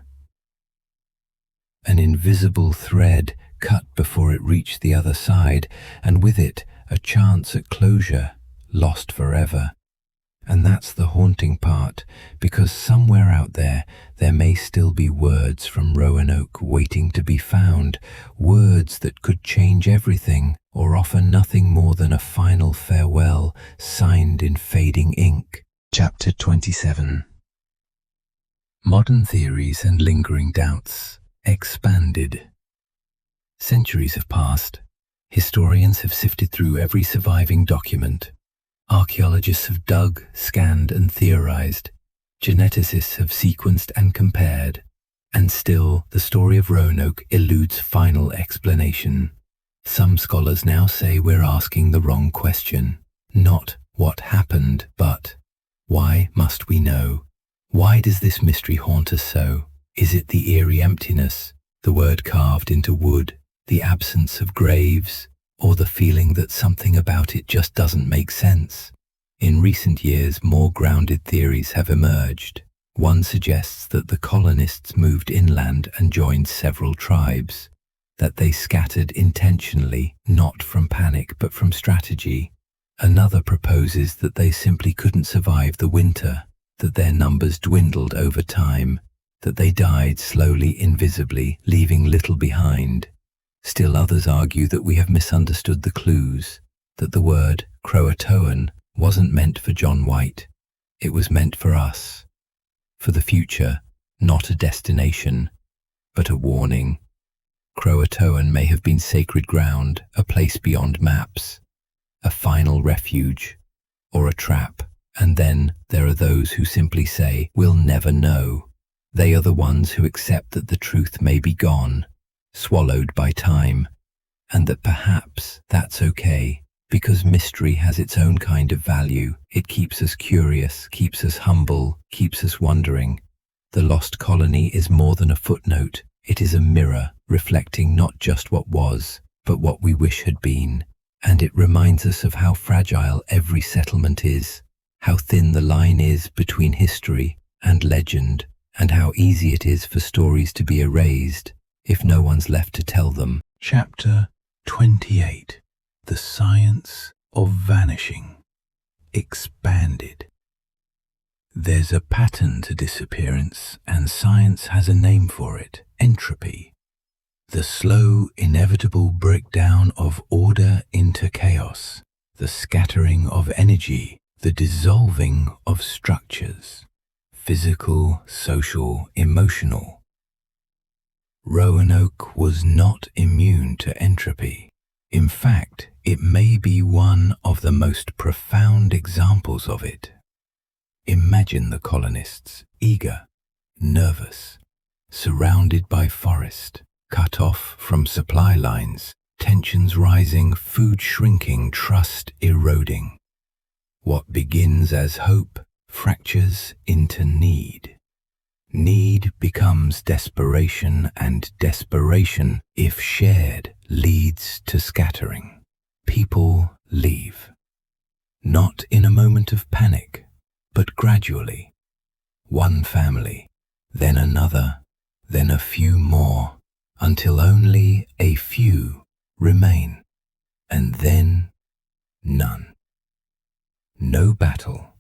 An invisible thread cut before it reached the other side, and with it a chance at closure, lost forever. And that's the haunting part, because somewhere out there may still be words from Roanoke waiting to be found, words that could change everything or offer nothing more than a final farewell signed in fading ink. Chapter 27. Modern theories and lingering doubts expanded. Centuries have passed. Historians have sifted through every surviving document. Archaeologists have dug, scanned, and theorized. Geneticists have sequenced and compared. And still, the story of Roanoke eludes final explanation. Some scholars now say we're asking the wrong question. Not what happened, but why must we know? Why does this mystery haunt us so? Is it the eerie emptiness, the word carved into wood, the absence of graves, or the feeling that something about it just doesn't make sense? In recent years, more grounded theories have emerged. One suggests that the colonists moved inland and joined several tribes, that they scattered intentionally, not from panic but from strategy. Another proposes that they simply couldn't survive the winter, that their numbers dwindled over time, that they died slowly, invisibly, leaving little behind. Still others argue that we have misunderstood the clues, that the word Croatoan wasn't meant for John White. It was meant for us, for the future, not a destination, but a warning. Croatoan may have been sacred ground, a place beyond maps, a final refuge, or a trap. And then there are those who simply say, "We'll never know." They are the ones who accept that the truth may be gone, swallowed by time, and that perhaps that's okay, because mystery has its own kind of value. It keeps us curious, keeps us humble, keeps us wondering. The lost colony is more than a footnote. It is a mirror reflecting not just what was, but what we wish had been. And it reminds us of how fragile every settlement is, how thin the line is between history and legend, and how easy it is for stories to be erased if no one's left to tell them. Chapter 28. The Science of Vanishing. Expanded. There's a pattern to disappearance, and science has a name for it: entropy. The slow, inevitable breakdown of order into chaos, the scattering of energy, the dissolving of structures, physical, social, emotional. Roanoke was not immune to entropy. In fact, it may be one of the most profound examples of it. Imagine the colonists, eager, nervous, surrounded by forest, cut off from supply lines, tensions rising, food shrinking, trust eroding. What begins as hope fractures into need. Need becomes desperation, and desperation, if shared, leads to scattering. People leave. Not in a moment of panic, but gradually. One family, then another, then a few more, until only a few remain, and then none. No battle,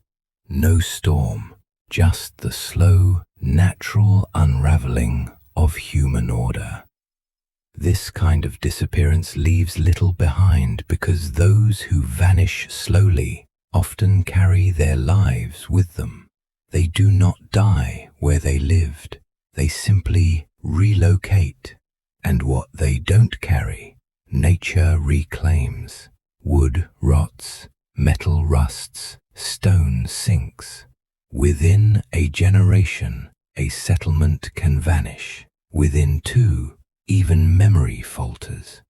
no storm, just the slow, natural unraveling of human order. This kind of disappearance leaves little behind because those who vanish slowly often carry their lives with them. They do not die where they lived. They simply relocate. And what they don't carry, nature reclaims. Wood rots, metal rusts, stone sinks. Within a generation, a settlement can vanish. Within two, even memory falters.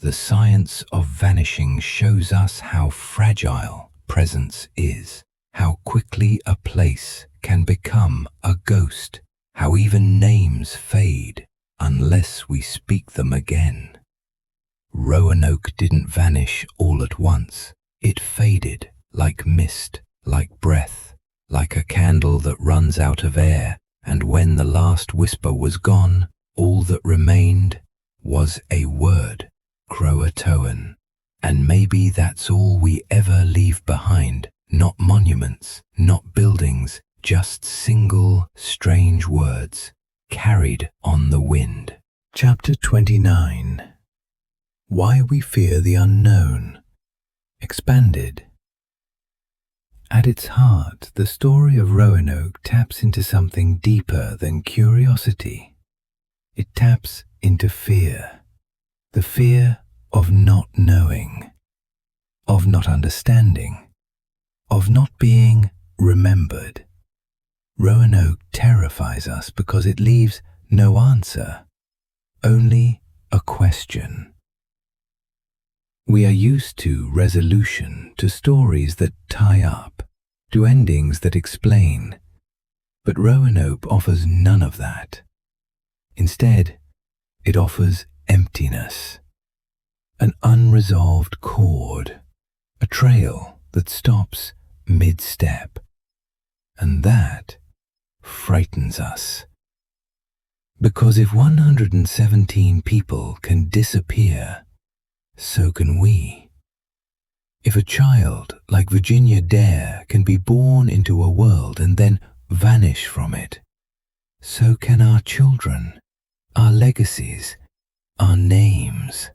The science of vanishing shows us how fragile presence is, how quickly a place can become a ghost, how even names fade unless we speak them again. Roanoke didn't vanish all at once. It faded like mist, like breath, like a candle that runs out of air, and when the last whisper was gone, all that remained was a word, Croatoan. And maybe that's all we ever leave behind. Not monuments, not buildings, just single, strange words, carried on the wind. Chapter 29. Why We Fear the Unknown. Expanded. At its heart, the story of Roanoke taps into something deeper than curiosity. It taps into fear. The fear of not knowing, of not understanding, of not being remembered. Roanoke terrifies us because it leaves no answer, only a question. We are used to resolution, to stories that tie up, to endings that explain, but Roanoke offers none of that. Instead, it offers emptiness, an unresolved chord, a trail that stops mid-step, and that frightens us. Because if 117 people can disappear, so can we. If a child like Virginia Dare can be born into a world and then vanish from it, so can our children, our legacies, our names.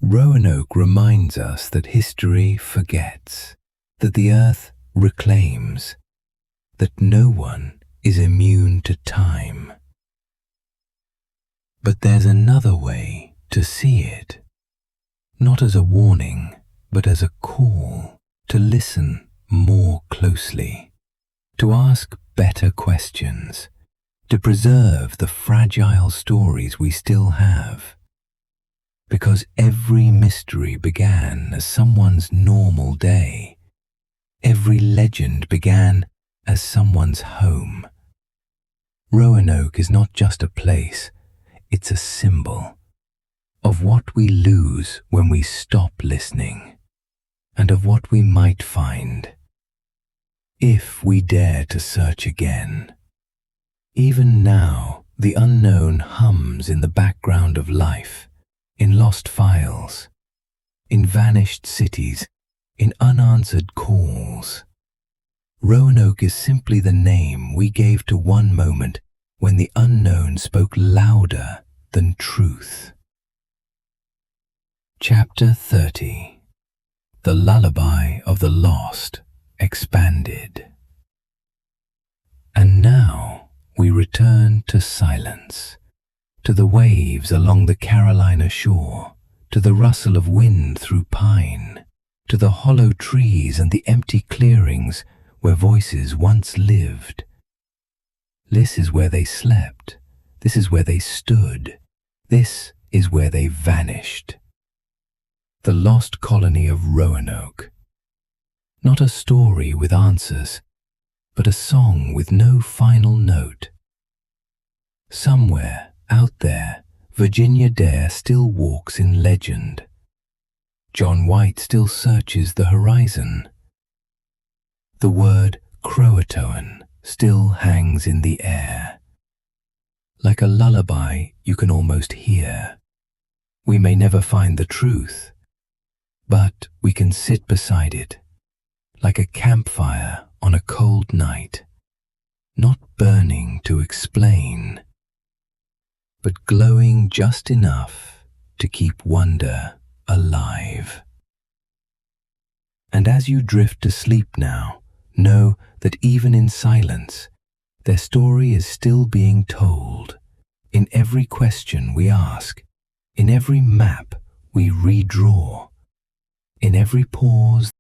Roanoke reminds us that history forgets, that the earth reclaims, that no one is immune to time. But there's another way to see it, not as a warning, but as a call to listen more closely, to ask better questions, to preserve the fragile stories we still have. Because every mystery began as someone's normal day. Every legend began as someone's home. Roanoke is not just a place, it's a symbol of what we lose when we stop listening, and of what we might find if we dare to search again. Even now, the unknown hums in the background of life, in lost files, in vanished cities, in unanswered calls. Roanoke is simply the name we gave to one moment when the unknown spoke louder than truth. Chapter 30. The Lullaby of the Lost Expanded. And now we return to silence, to the waves along the Carolina shore, to the rustle of wind through pine, to the hollow trees and the empty clearings where voices once lived. This is where they slept. This is where they stood. This is where they vanished. The lost colony of Roanoke. Not a story with answers, but a song with no final note. Somewhere out there, Virginia Dare still walks in legend. John White still searches the horizon. The word Croatoan still hangs in the air, like a lullaby you can almost hear. We may never find the truth, but we can sit beside it, like a campfire on a cold night, not burning to explain, but glowing just enough to keep wonder alive. And as you drift to sleep now, know that even in silence, their story is still being told, in every question we ask, in every map we redraw, in every pause